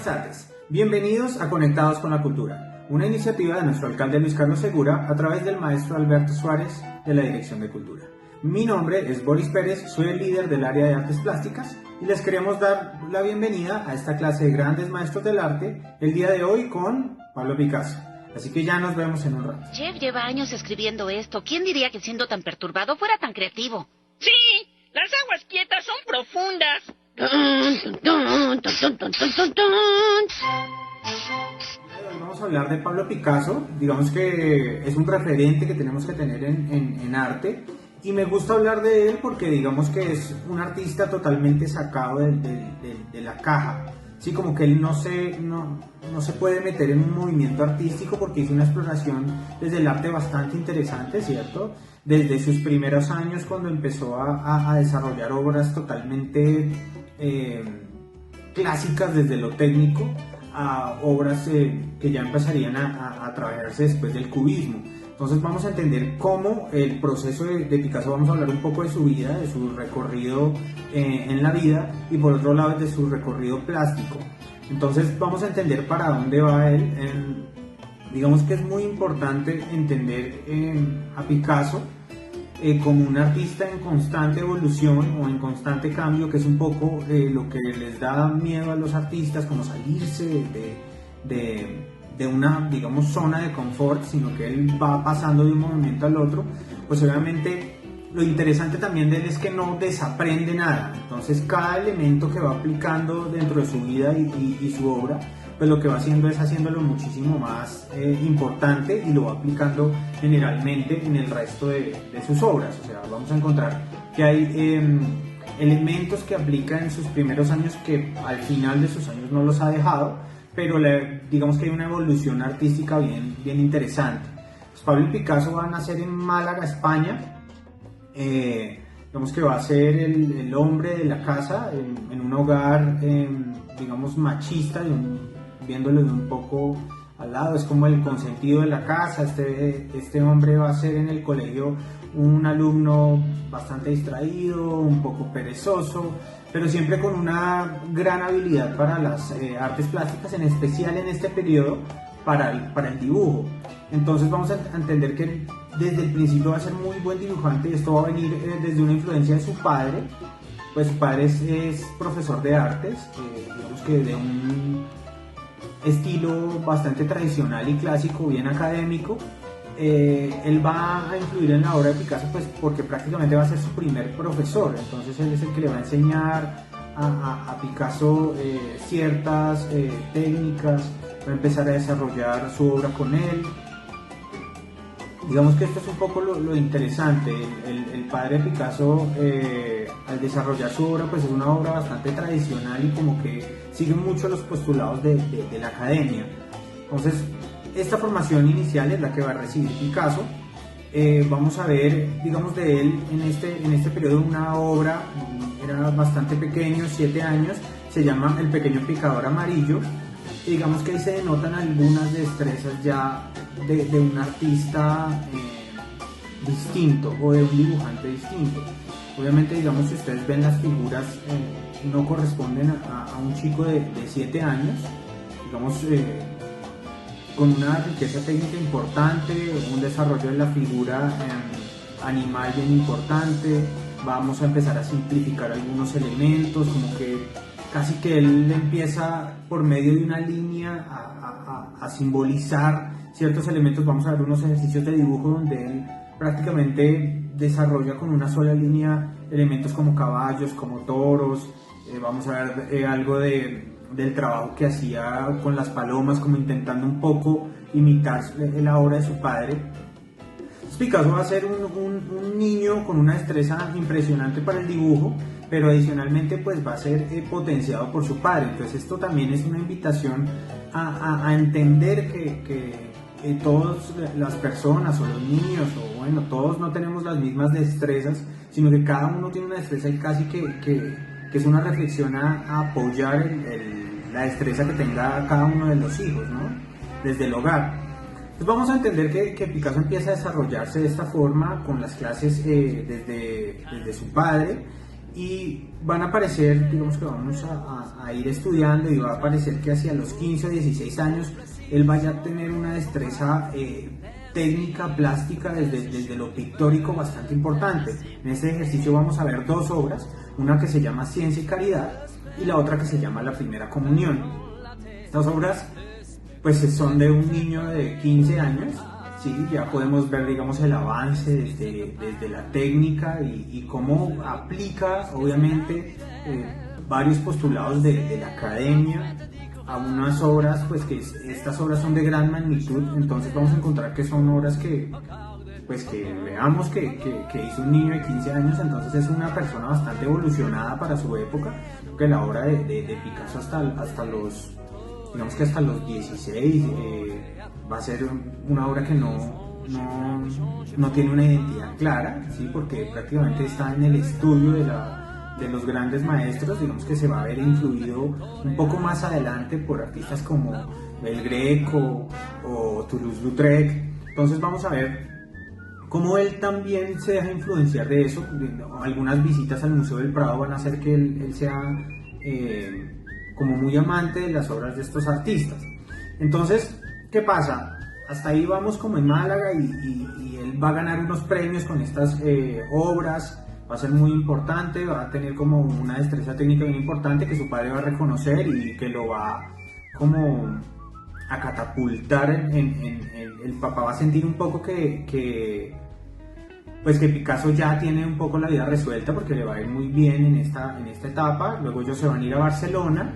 tardes. Bienvenidos a Conectados con la Cultura, una iniciativa de nuestro alcalde Luis Carlos Segura a través del maestro Alberto Suárez de la Dirección de Cultura. Mi nombre es Boris Pérez, soy el líder del área de artes plásticas y les queremos dar la bienvenida a esta clase de grandes maestros del arte el día de hoy con Pablo Picasso. Así que ya nos vemos en un rato. Jeff lleva años escribiendo esto. ¿Quién diría que siendo tan perturbado fuera tan creativo? Sí, las aguas quietas son profundas. Vamos a hablar de Pablo Picasso. Digamos que es un referente que tenemos que tener en arte. Y me gusta hablar de él porque digamos que es un artista totalmente sacado de la caja. Sí, como que él no se puede meter en un movimiento artístico porque hizo una exploración desde el arte bastante interesante, ¿cierto? Desde sus primeros años cuando empezó a desarrollar obras totalmente clásicas desde lo técnico a obras que ya empezarían a trabajarse después del cubismo. Entonces vamos a entender cómo el proceso de Picasso, vamos a hablar un poco de su vida, de su recorrido en la vida y por otro lado de su recorrido plástico. Entonces vamos a entender para dónde va él. Digamos que es muy importante entender a Picasso como un artista en constante evolución o en constante cambio, que es un poco lo que les da miedo a los artistas, como salirse de una, digamos, zona de confort, sino que él va pasando de un movimiento al otro. Pues obviamente lo interesante también de él es que no desaprende nada, entonces cada elemento que va aplicando dentro de su vida y su obra, pues lo que va haciendo es haciéndolo muchísimo más importante y lo va aplicando generalmente en el resto de sus obras. O sea, vamos a encontrar que hay elementos que aplica en sus primeros años que al final de sus años no los ha dejado, pero digamos que hay una evolución artística bien interesante. Pues Pablo Picasso va a nacer en Málaga, España. Digamos que va a ser el hombre de la casa en un hogar, digamos, machista, viéndolo de un poco al lado, es como el consentido de la casa. Este hombre va a ser en el colegio un alumno bastante distraído, un poco perezoso, pero siempre con una gran habilidad para las artes plásticas, en especial en este periodo para el dibujo. Entonces vamos a entender que desde el principio va a ser muy buen dibujante y esto va a venir desde una influencia de su padre. Pues su padre es profesor de artes, digamos que de un estilo bastante tradicional y clásico, bien académico. Él va a influir en la obra de Picasso pues porque prácticamente va a ser su primer profesor, entonces él es el que le va a enseñar a Picasso ciertas técnicas, va a empezar a desarrollar su obra con él. Digamos que esto es un poco lo interesante. El padre de Picasso, al desarrollar su obra, pues es una obra bastante tradicional y como que sigue mucho los postulados de la academia. Entonces, esta formación inicial es la que va a recibir Picasso. Vamos a ver, digamos, de él en este periodo una obra, era bastante pequeño, 7 años, se llama El pequeño picador amarillo. Y digamos que ahí se denotan algunas destrezas ya de un artista distinto o de un dibujante distinto. Obviamente, digamos, si ustedes ven las figuras, no corresponden a un chico de 7 años, digamos, con una riqueza técnica importante, un desarrollo de la figura animal bien importante. Vamos a empezar a simplificar algunos elementos, como que casi que él empieza por medio de una línea a simbolizar ciertos elementos. Vamos a ver unos ejercicios de dibujo donde él prácticamente desarrolla con una sola línea elementos como caballos, como toros. Vamos a ver algo del trabajo que hacía con las palomas, como intentando un poco imitar la obra de su padre. Picasso va a ser un niño con una destreza impresionante para el dibujo, pero adicionalmente pues va a ser potenciado por su padre. Entonces esto también es una invitación a entender que todas las personas o los niños, o bueno, todos no tenemos las mismas destrezas, sino que cada uno tiene una destreza y casi que es una reflexión a apoyar la destreza que tenga cada uno de los hijos, ¿no? Desde el hogar. Entonces vamos a entender que Picasso empieza a desarrollarse de esta forma con las clases desde su padre, y van a aparecer, digamos que vamos a ir estudiando, y va a aparecer que hacia los 15 o 16 años él vaya a tener una destreza técnica, plástica, desde lo pictórico bastante importante. En este ejercicio vamos a ver dos obras, una que se llama Ciencia y Caridad y la otra que se llama La Primera Comunión. Estas obras pues son de un niño de 15 años, sí, ya podemos ver, digamos, el avance desde la técnica y cómo aplica, obviamente, varios postulados de la academia a unas obras, pues que estas obras son de gran magnitud. Entonces vamos a encontrar que son obras que veamos que hizo un niño de 15 años, entonces es una persona bastante evolucionada para su época, que la obra de Picasso hasta los, digamos que hasta los 16, va a ser una obra que no tiene una identidad clara, ¿sí? Porque prácticamente está en el estudio de los grandes maestros, digamos que se va a ver influido un poco más adelante por artistas como El Greco o Toulouse-Lautrec. Entonces vamos a ver cómo él también se deja influenciar de eso. Algunas visitas al Museo del Prado van a hacer que él sea como muy amante de las obras de estos artistas. Entonces, ¿qué pasa? Hasta ahí vamos como en Málaga, y él va a ganar unos premios con estas obras. Va a ser muy importante, va a tener como una destreza técnica bien importante que su padre va a reconocer y que lo va como a catapultar el papá va a sentir un poco que Picasso ya tiene un poco la vida resuelta, porque le va a ir muy bien en esta etapa. Luego ellos se van a ir a Barcelona,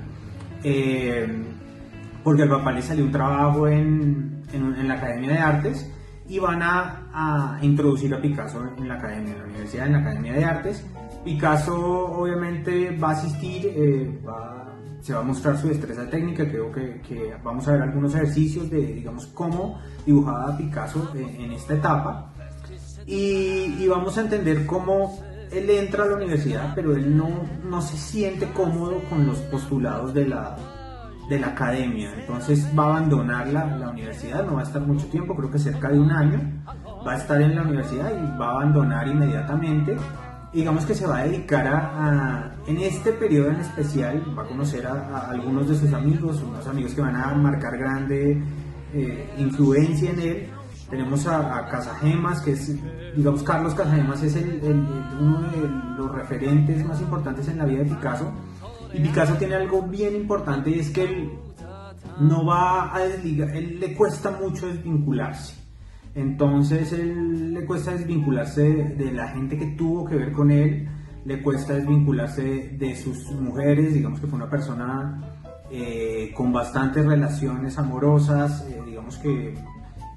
porque al papá le salió un trabajo en la Academia de Artes, y van a introducir a Picasso en la universidad, en la Academia de Artes. Picasso obviamente va a asistir, se va a mostrar su destreza técnica. Creo que vamos a ver algunos ejercicios de, digamos, cómo dibujaba Picasso en esta etapa, y vamos a entender cómo él entra a la universidad, pero él no se siente cómodo con los postulados de la academia. Entonces va a abandonar la universidad, no va a estar mucho tiempo, creo que cerca de un año va a estar en la universidad, y va a abandonar inmediatamente. Digamos que se va a dedicar en este periodo en especial, va a conocer a algunos de sus amigos, unos amigos que van a marcar grande influencia en él. Tenemos a Casagemas, que es, digamos, Carlos Casagemas es uno de los referentes más importantes en la vida de Picasso. Y Picasso tiene algo bien importante, y es que él no va a desligar, él le cuesta mucho desvincularse. Entonces él le cuesta desvincularse de la gente que tuvo que ver con él, le cuesta desvincularse de sus mujeres. Digamos que fue una persona con bastantes relaciones amorosas, digamos que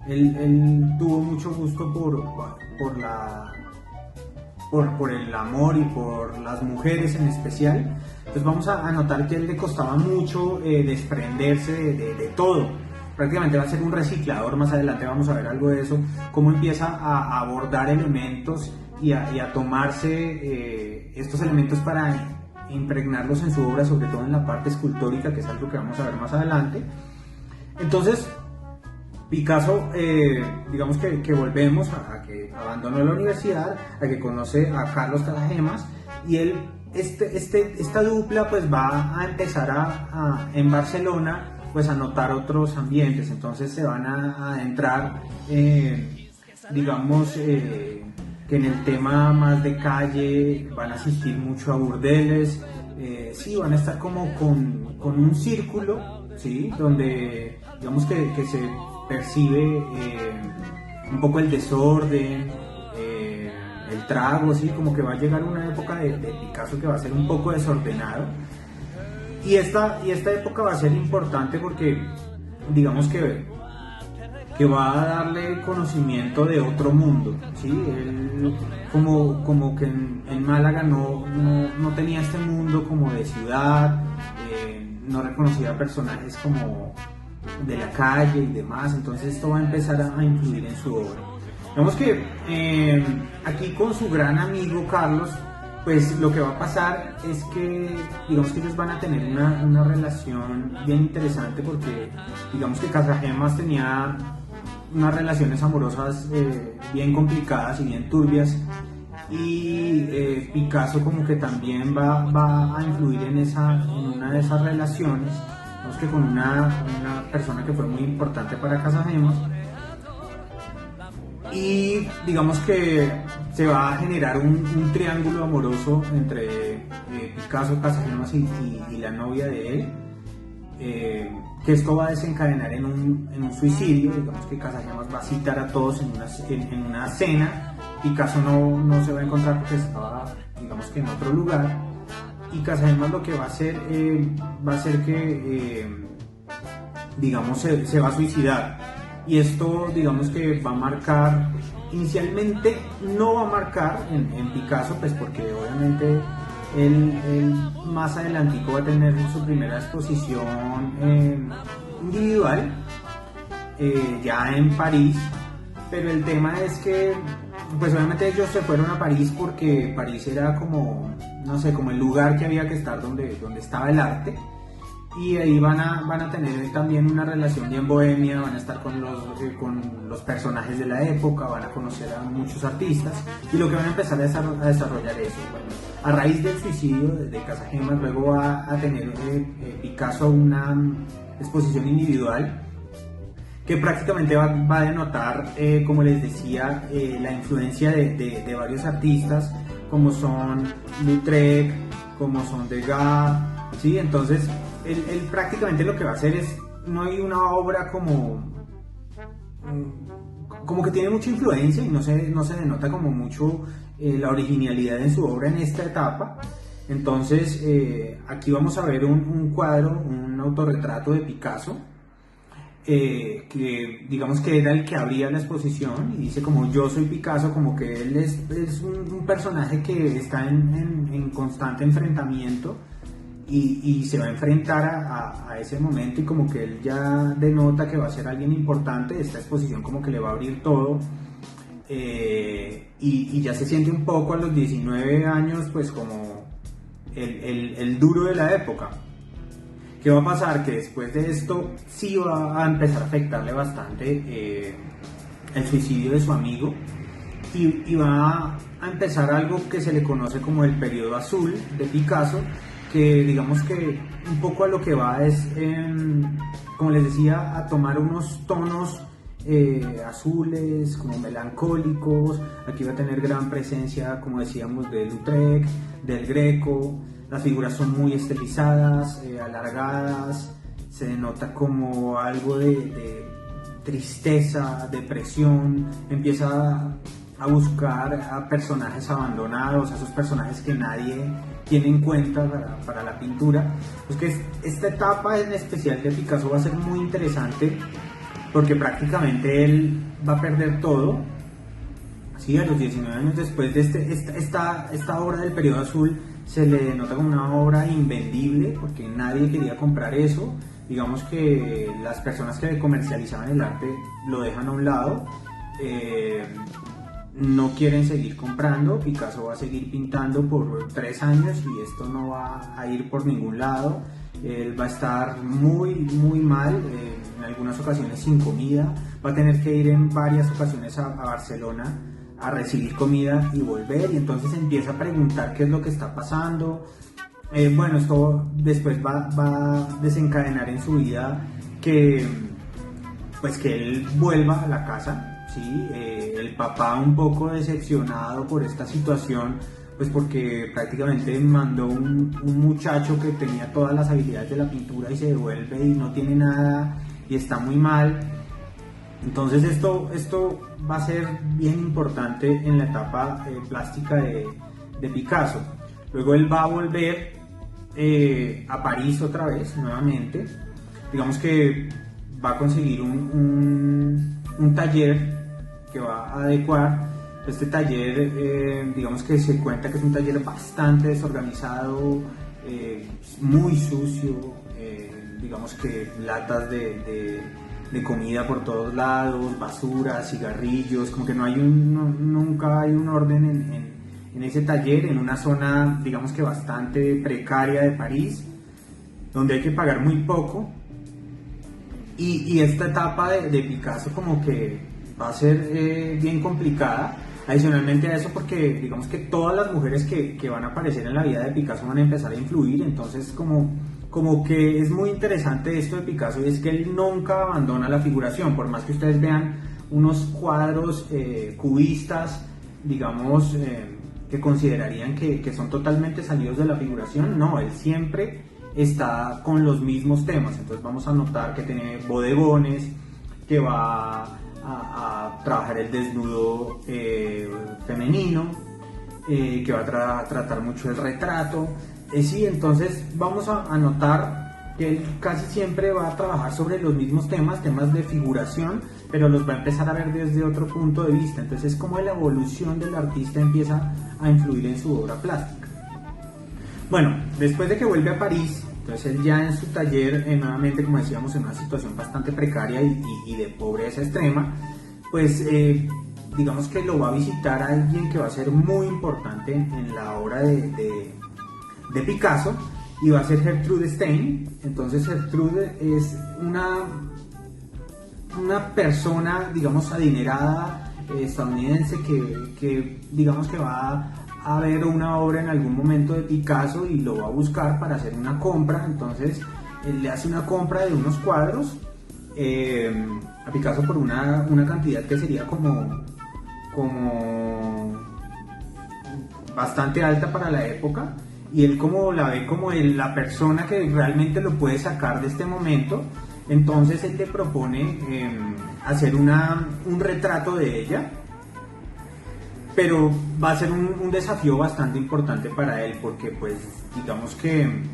él tuvo mucho gusto por el amor y por las mujeres en especial. Entonces vamos a notar que a él le costaba mucho desprenderse de todo. Prácticamente va a ser un reciclador. Más adelante vamos a ver algo de eso, cómo empieza a abordar elementos y a tomarse estos elementos para impregnarlos en su obra, sobre todo en la parte escultórica, que es algo que vamos a ver más adelante. Entonces Picasso, digamos que volvemos a que abandonó la universidad, a que conoce a Carlos Casagemas, y él, esta dupla pues va a empezar en Barcelona pues a notar otros ambientes. Entonces se van a adentrar, digamos, que en el tema más de calle, van a asistir mucho a burdeles, sí, van a estar como con un círculo, sí, donde digamos que se percibe un poco el desorden, el trago, ¿sí? Como que va a llegar una época de Picasso que va a ser un poco desordenado, y esta época va a ser importante porque digamos que va a darle conocimiento de otro mundo, ¿sí? Él como que en Málaga no tenía este mundo como de ciudad, no reconocía personajes como de la calle y demás. Entonces esto va a empezar a influir en su obra. Digamos que aquí con su gran amigo Carlos, pues lo que va a pasar es que digamos que ellos van a tener una relación bien interesante, porque digamos que Casagemas tenía unas relaciones amorosas bien complicadas y bien turbias, y Picasso como que también va a influir en una de esas relaciones, digamos que con una persona que fue muy importante para Casagemas, y digamos que se va a generar un triángulo amoroso entre Picasso, Casagemas y la novia de él, que esto va a desencadenar en un suicidio. Digamos que Casagemas va a citar a todos en una cena. Picasso no se va a encontrar porque estaba, digamos que en otro lugar, y Casagemas lo que va a hacer que digamos se va a suicidar, y esto digamos que va a marcar, inicialmente no va a marcar en Picasso, pues porque obviamente él más adelantico va a tener su primera exposición individual ya en París, pero el tema es que pues obviamente ellos se fueron a París porque París era como, no sé, como el lugar que había que estar donde estaba el arte, y ahí van a tener también una relación bien bohemia, van a estar con los personajes de la época, van a conocer a muchos artistas, y lo que van a empezar a desarrollar eso. Bueno, a raíz del suicidio de Casagemas, luego va a tener Picasso una exposición individual que prácticamente va a denotar, como les decía, la influencia de varios artistas, como son Lautrec, como son Degas, ¿sí? Entonces, él prácticamente lo que va a hacer es, no hay una obra como que tiene mucha influencia, y no se denota como mucho la originalidad en su obra en esta etapa. Entonces, aquí vamos a ver un cuadro, un autorretrato de Picasso, que digamos que era el que abría la exposición, y dice como yo soy Picasso, como que él es un personaje que está en constante enfrentamiento, y se va a enfrentar a ese momento, y como que él ya denota que va a ser alguien importante. Esta exposición como que le va a abrir todo, y ya se siente un poco a los 19 años pues como el duro de la época. ¿Qué va a pasar? Que después de esto sí va a empezar a afectarle bastante el suicidio de su amigo, y va a empezar algo que se le conoce como el periodo azul de Picasso, que digamos que un poco a lo que va es, como les decía, a tomar unos tonos azules, como melancólicos. Aquí va a tener gran presencia, como decíamos, de Lautrec, del Greco. Las figuras son muy estilizadas, alargadas, se denota como algo de tristeza, depresión. Empieza a buscar a personajes abandonados, a esos personajes que nadie tiene en cuenta para la pintura. Pues que esta etapa en especial de Picasso va a ser muy interesante, porque prácticamente él va a perder todo. Sí, a los 19 años después de esta obra del periodo azul se le denota como una obra invendible, porque nadie quería comprar eso. Digamos que las personas que comercializaban el arte lo dejan a un lado, no quieren seguir comprando. Picasso va a seguir pintando por 3 años y esto no va a ir por ningún lado. Él va a estar muy mal, en algunas ocasiones sin comida, va a tener que ir en varias ocasiones a Barcelona a recibir comida y volver, y entonces empieza a preguntar qué es lo que está pasando. Bueno, esto después va a desencadenar en su vida que él vuelva a la casa, ¿sí? El papá un poco decepcionado por esta situación, pues porque prácticamente mandó un muchacho que tenía todas las habilidades de la pintura y se devuelve y no tiene nada y está muy mal. Entonces esto va a ser bien importante en la etapa plástica de Picasso. Luego él va a volver a París otra vez, nuevamente. Digamos que va a conseguir un taller que va a adecuar. Este taller, digamos que se cuenta que es un taller bastante desorganizado, muy sucio, digamos que latas de comida por todos lados, basura, cigarrillos, como que nunca hay un orden en ese taller, en una zona digamos que bastante precaria de París, donde hay que pagar muy poco. Y esta etapa de Picasso como que va a ser bien complicada, Adicionalmente a eso, porque digamos que todas las mujeres que van a aparecer en la vida de Picasso van a empezar a influir, entonces como que es muy interesante esto de Picasso, y es que él nunca abandona la figuración, por más que ustedes vean unos cuadros cubistas, digamos, que considerarían que son totalmente salidos de la figuración, no, él siempre está con los mismos temas. Entonces vamos a notar que tiene bodegones, que va a trabajar el desnudo femenino, que va a tratar mucho el retrato. Sí, entonces vamos a notar que él casi siempre va a trabajar sobre los mismos temas de figuración, pero los va a empezar a ver desde otro punto de vista. Entonces es como la evolución del artista empieza a influir en su obra plástica. Bueno, después de que vuelve a París, entonces él ya en su taller, nuevamente como decíamos, en una situación bastante precaria y de pobreza extrema, pues digamos que lo va a visitar a alguien que va a ser muy importante en la obra de Picasso, y va a ser Gertrude Stein. Entonces Gertrude es una persona, digamos, adinerada estadounidense que digamos que va a ver una obra en algún momento de Picasso y lo va a buscar para hacer una compra. Entonces él le hace una compra de unos cuadros a Picasso por una cantidad que sería como bastante alta para la época, y él como la ve como la persona que realmente lo puede sacar de este momento. Entonces él le propone hacer un retrato de ella, pero va a ser un desafío bastante importante para él, porque pues digamos que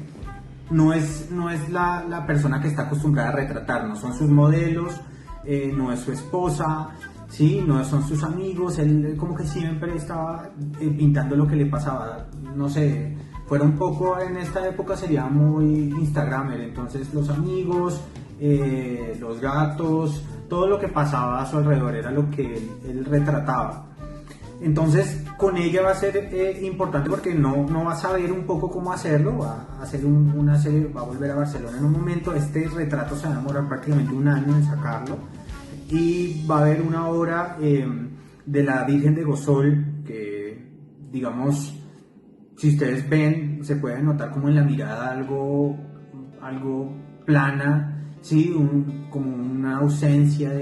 no es la persona que está acostumbrada a retratar, no son sus modelos, no es su esposa, ¿sí? No son sus amigos. Él como que siempre estaba pintando lo que le pasaba, no sé, fuera un poco en esta época sería muy instagramer, entonces los amigos, los gatos, todo lo que pasaba a su alrededor era lo que él retrataba. Entonces con ella va a ser importante, porque no va a saber un poco cómo hacerlo, va a hacer una serie, va a volver a Barcelona en un momento. Este retrato se va a demorar prácticamente un año en sacarlo, y va a haber una obra de la Virgen de Gosol que, digamos, si ustedes ven, se puede notar como en la mirada algo plana, ¿sí? Como una ausencia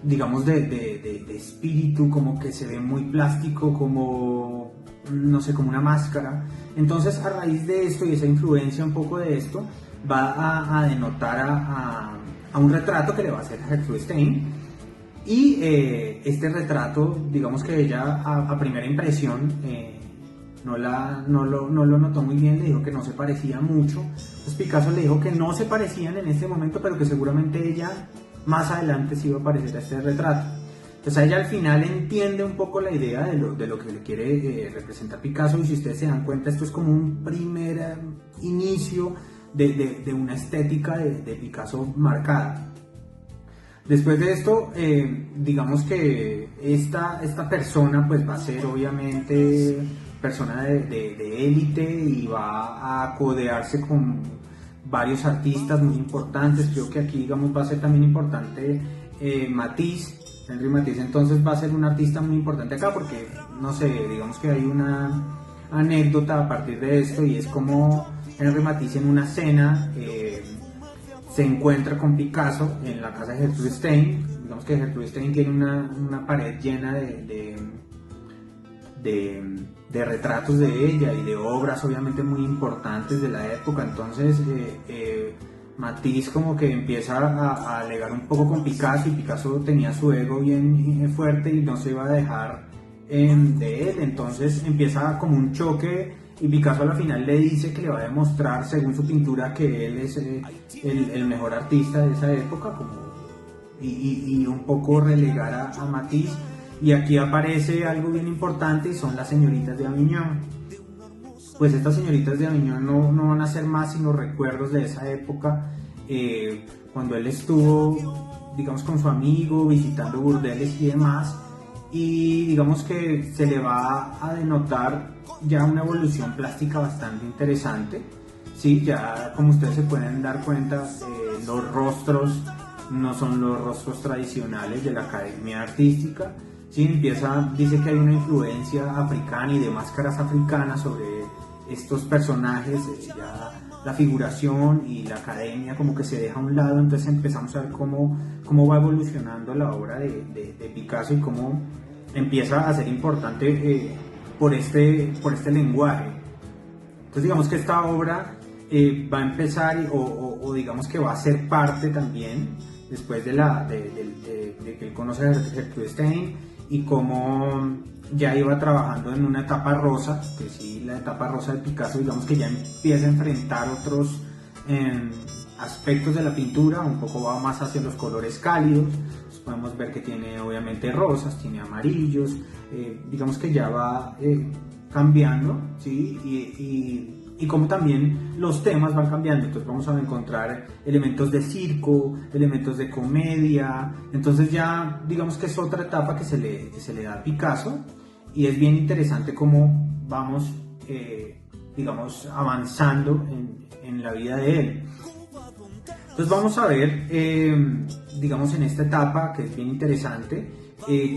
digamos, de espíritu, como que se ve muy plástico, como, no sé, como una máscara. Entonces, a raíz de esto y esa influencia un poco de esto, va a denotar a un retrato que le va a hacer Gertrude Stein. Y este retrato, digamos que ella a primera impresión no lo notó muy bien, le dijo que no se parecía mucho. Entonces Picasso le dijo que no se parecían en este momento, pero que seguramente ella más adelante sí iba a parecer a este retrato. Entonces ella al final entiende un poco la idea de lo que le quiere representar Picasso, y si ustedes se dan cuenta, esto es como un primer inicio de una estética de Picasso marcada. Después de esto, digamos que esta persona pues va a ser obviamente persona de élite, y va a codearse con varios artistas muy importantes. Creo que aquí, digamos, va a ser también importante Matisse, Henri Matisse. Entonces va a ser un artista muy importante acá, porque, no sé, digamos que hay una anécdota a partir de esto, y es como Henri Matisse en una cena se encuentra con Picasso en la casa de Gertrude Stein. Digamos que Gertrude Stein tiene una pared llena de retratos de ella y de obras obviamente muy importantes de la época. Entonces Matisse como que empieza a alegar un poco con Picasso, y Picasso tenía su ego bien fuerte y no se iba a dejar de él. Entonces empieza como un choque, y Picasso a la final le dice que le va a demostrar, según su pintura, que él es el mejor artista de esa época, y un poco relegar a Matisse. Y aquí aparece algo bien importante, y son las señoritas de Avignon. Pues estas señoritas de Avignon no van a ser más sino recuerdos de esa época, cuando él estuvo, digamos, con su amigo visitando burdeles y demás. Y digamos que se le va a denotar ya una evolución plástica bastante interesante, ¿sí? Ya como ustedes se pueden dar cuenta, los rostros no son los rostros tradicionales de la academia artística. Sí, dice que hay una influencia africana y de máscaras africanas sobre estos personajes, ya la figuración y la academia como que se deja a un lado, entonces empezamos a ver cómo va evolucionando la obra de Picasso y cómo empieza a ser importante por este lenguaje. Entonces digamos que esta obra va a empezar o digamos que va a ser parte también después de que él conoce a Gertrude Stein y cómo ya iba trabajando en una etapa rosa, que sí, la etapa rosa de Picasso, digamos que ya empieza a enfrentar otros aspectos de la pintura, un poco va más hacia los colores cálidos. Pues podemos ver que tiene obviamente rosas, tiene amarillos, digamos que ya va cambiando, ¿sí? Y como también los temas van cambiando, entonces vamos a encontrar elementos de circo, elementos de comedia, entonces ya digamos que es otra etapa que se le da a Picasso y es bien interesante cómo vamos digamos avanzando en la vida de él. Entonces vamos a ver digamos en esta etapa que es bien interesante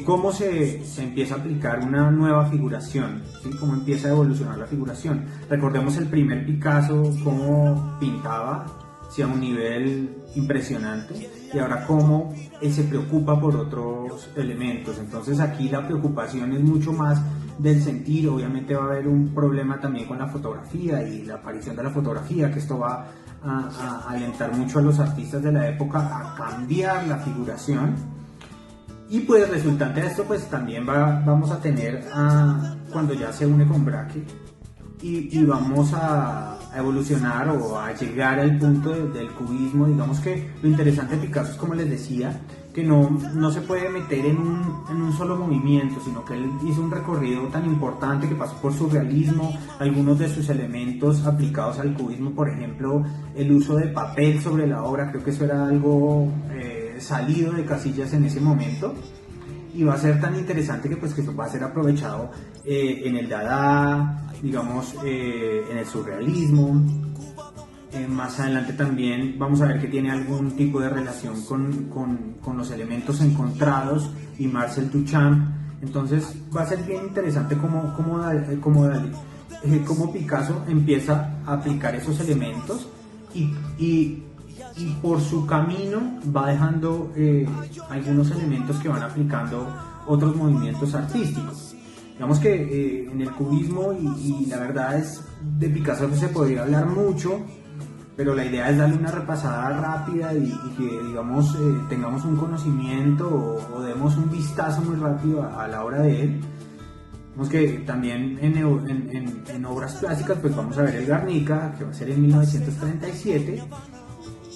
cómo se empieza a aplicar una nueva figuración, ¿sí? Cómo empieza a evolucionar la figuración. Recordemos el primer Picasso, cómo pintaba, ¿sí? A un nivel impresionante, y ahora cómo se preocupa por otros elementos. Entonces aquí la preocupación es mucho más del sentir. Obviamente va a haber un problema también con la fotografía y la aparición de la fotografía, que esto va a alentar mucho a los artistas de la época a cambiar la figuración. Y pues resultante de esto pues también vamos a tener cuando ya se une con Braque y vamos a evolucionar o a llegar al punto del cubismo. Digamos que lo interesante de Picasso es, como les decía, que no se puede meter en un solo movimiento, sino que él hizo un recorrido tan importante que pasó por surrealismo, algunos de sus elementos aplicados al cubismo, por ejemplo el uso de papel sobre la obra, creo que eso era algo salido de casillas en ese momento, y va a ser tan interesante que va a ser aprovechado en el Dada, digamos en el surrealismo. Más adelante también vamos a ver que tiene algún tipo de relación con los elementos encontrados y Marcel Duchamp. Entonces va a ser bien interesante cómo Picasso empieza a aplicar esos elementos y por su camino va dejando algunos elementos que van aplicando otros movimientos artísticos. Digamos que en el cubismo, y la verdad es, de Picasso se podría hablar mucho, pero la idea es darle una repasada rápida y que digamos tengamos un conocimiento o demos un vistazo muy rápido a la obra de él. Vemos que también en obras clásicas pues vamos a ver el Guernica, que va a ser en 1937.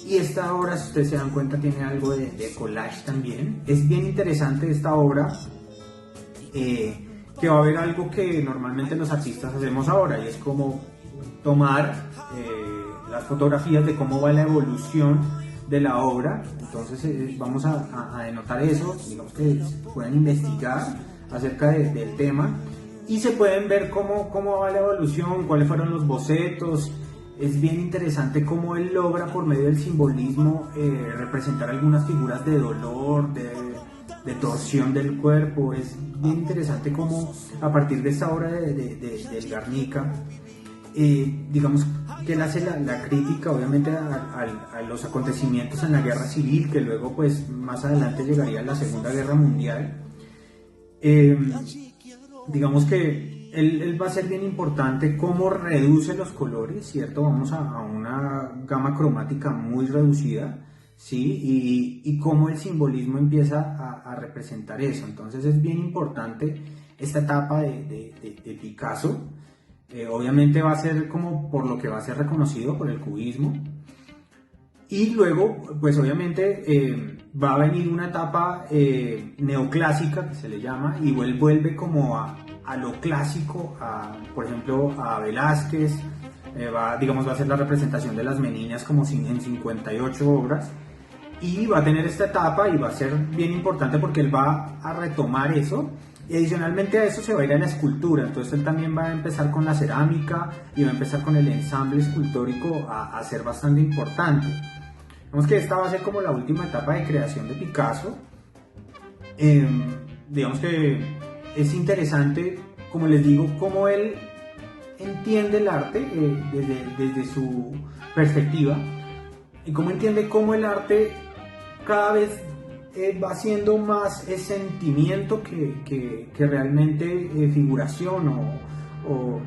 Y esta obra, si ustedes se dan cuenta, tiene algo de collage también. Es bien interesante esta obra, que va a haber algo que normalmente los artistas hacemos ahora, y es como tomar las fotografías de cómo va la evolución de la obra. Entonces vamos a denotar eso, digamos que pueden investigar acerca del tema y se pueden ver cómo va la evolución, cuáles fueron los bocetos. Es bien interesante cómo él logra, por medio del simbolismo, representar algunas figuras de dolor, de torsión del cuerpo. Es bien interesante cómo a partir de esta obra del Guernica, digamos que él hace la crítica obviamente a los acontecimientos en la guerra civil, que luego pues más adelante llegaría a la Segunda Guerra Mundial. Digamos que él va a ser bien importante cómo reduce los colores, ¿cierto? Vamos a una gama cromática muy reducida, ¿sí? Y cómo el simbolismo empieza a representar eso. Entonces es bien importante esta etapa de Picasso. Obviamente va a ser como por lo que va a ser reconocido por el cubismo. Y luego, pues obviamente va a venir una etapa neoclásica, que se le llama, y él vuelve como a lo clásico, por ejemplo a Velázquez. Va a ser la representación de las Meninas como en 58 obras, y va a tener esta etapa y va a ser bien importante porque él va a retomar eso, y adicionalmente a eso se va a ir a la escultura. Entonces él también va a empezar con la cerámica y va a empezar con el ensamble escultórico a ser bastante importante. Digamos que esta va a ser como la última etapa de creación de Picasso. Digamos que es interesante, como les digo, cómo él entiende el arte desde su perspectiva y cómo entiende cómo el arte cada vez va siendo más sentimiento que realmente figuración o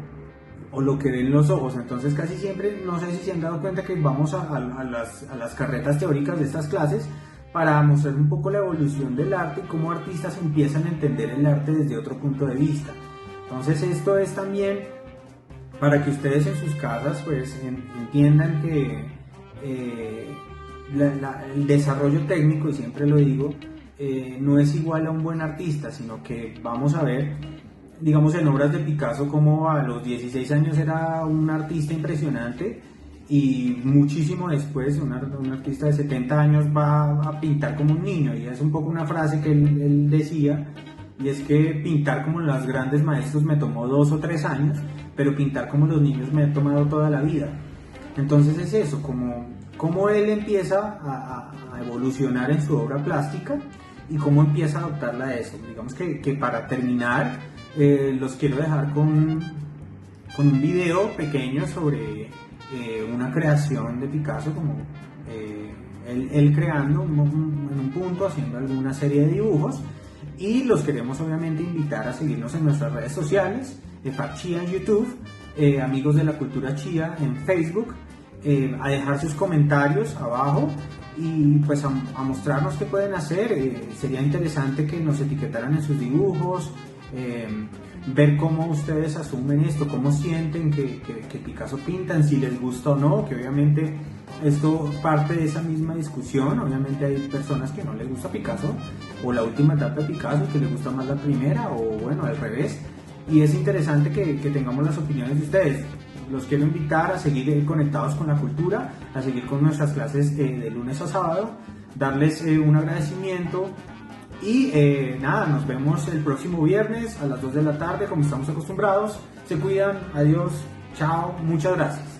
lo que ven los ojos. Entonces casi siempre, no sé si se han dado cuenta que vamos a las carretas teóricas de estas clases para mostrar un poco la evolución del arte y cómo artistas empiezan a entender el arte desde otro punto de vista. Entonces esto es también para que ustedes en sus casas pues entiendan que el desarrollo técnico, y siempre lo digo, no es igual a un buen artista, sino que vamos a ver, digamos, en obras de Picasso como a los 16 años era un artista impresionante y muchísimo después un artista de 70 años va a pintar como un niño, y es un poco una frase que él decía, y es que pintar como los grandes maestros me tomó 2 o 3 años, pero pintar como los niños me ha tomado toda la vida. Entonces es eso, como él empieza a evolucionar en su obra plástica y cómo empieza a adoptarla a eso. Digamos que para terminar, los quiero dejar con un video pequeño sobre una creación de Picasso, como él creando en un punto, haciendo alguna serie de dibujos, y los queremos obviamente invitar a seguirnos en nuestras redes sociales, FAC Chía en YouTube, Amigos de la Cultura Chía en Facebook, a dejar sus comentarios abajo y pues a mostrarnos qué pueden hacer. Sería interesante que nos etiquetaran en sus dibujos, ver cómo ustedes asumen esto, cómo sienten que Picasso pintan, si les gusta o no, que obviamente esto parte de esa misma discusión. Obviamente hay personas que no les gusta Picasso o la última etapa de Picasso, que les gusta más la primera, o bueno, al revés, y es interesante que tengamos las opiniones de ustedes. Los quiero invitar a seguir conectados con la cultura, a seguir con nuestras clases de lunes a sábado, darles un agradecimiento y nada, nos vemos el próximo viernes a las 2 de la tarde como estamos acostumbrados. Se cuidan, adiós, chao, muchas gracias.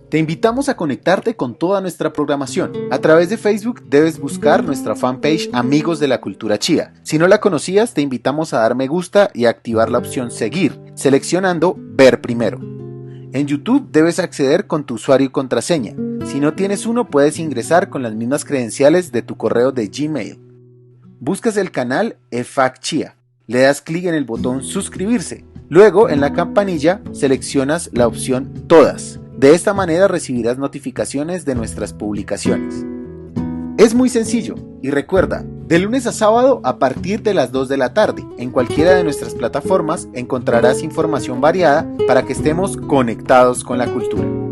Te invitamos a conectarte con toda nuestra programación. A través de Facebook debes buscar nuestra fanpage Amigos de la Cultura Chía. Si no la conocías, te invitamos a dar me gusta y a activar la opción Seguir, seleccionando Ver primero. En YouTube debes acceder con tu usuario y contraseña. Si no tienes uno, puedes ingresar con las mismas credenciales de tu correo de Gmail. Buscas el canal EFAC Chía. Le das clic en el botón Suscribirse. Luego, en la campanilla, seleccionas la opción Todas. De esta manera recibirás notificaciones de nuestras publicaciones. Es muy sencillo y recuerda, de lunes a sábado a partir de las 2 de la tarde, en cualquiera de nuestras plataformas encontrarás información variada para que estemos conectados con la cultura.